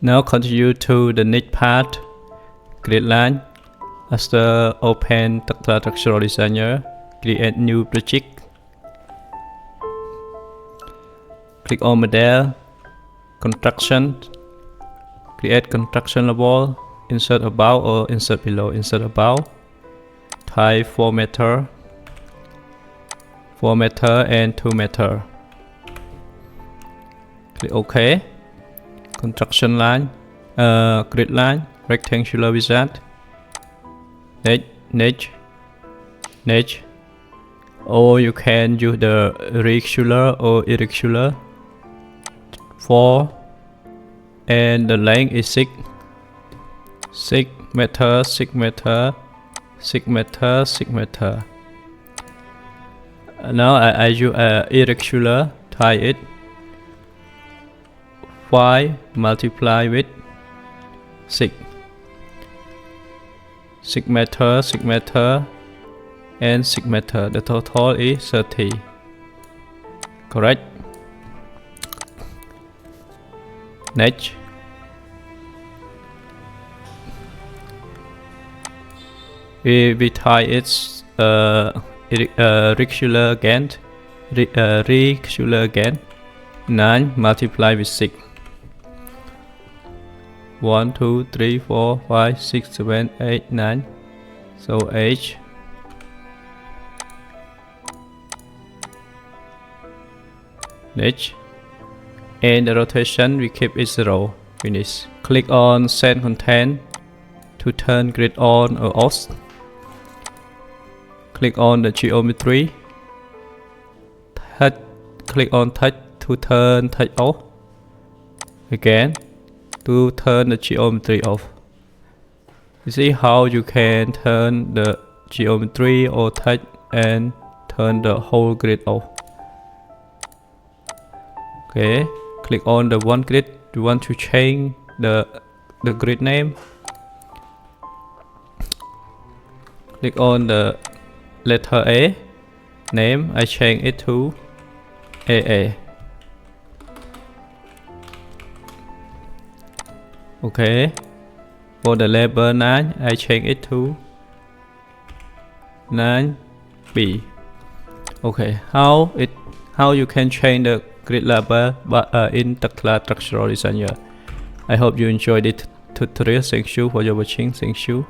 Now continue to the next part, grid line. After open Tekla Structural Designer, create new project. Click on model, construction, create construction level, insert above or insert below, insert above, type 4 meter and 2 meter. Click OK. Construction line, grid line, rectangular wizard, niche, or you can use the regular or irregular. 4 and the length is 6 meter. Now I use irregular, tie it 5 multiply with 6 meter and 6 meter. The total is 30. Correct. Next, we tie its regular again. 9 multiply with 6. 1, 2, 3, 4, 5, 6, 7, 8, 9. So 8. Next. And the rotation we keep it 0. Finish. Click on send content to turn grid on or off. Click on the geometry. Click on touch to turn touch off. Again to turn the geometry off. You see how you can turn the geometry or touch and turn the whole grid off. Okay, click on the one grid. You want to change the grid name. Click on the letter A. Name, I change it to AA. Okay, for the label 9, I change it to 9B. Okay, how you can change the grid label in Tekla Structural Designer. I hope you enjoyed this tutorial. Thank you for your watching. Thank you.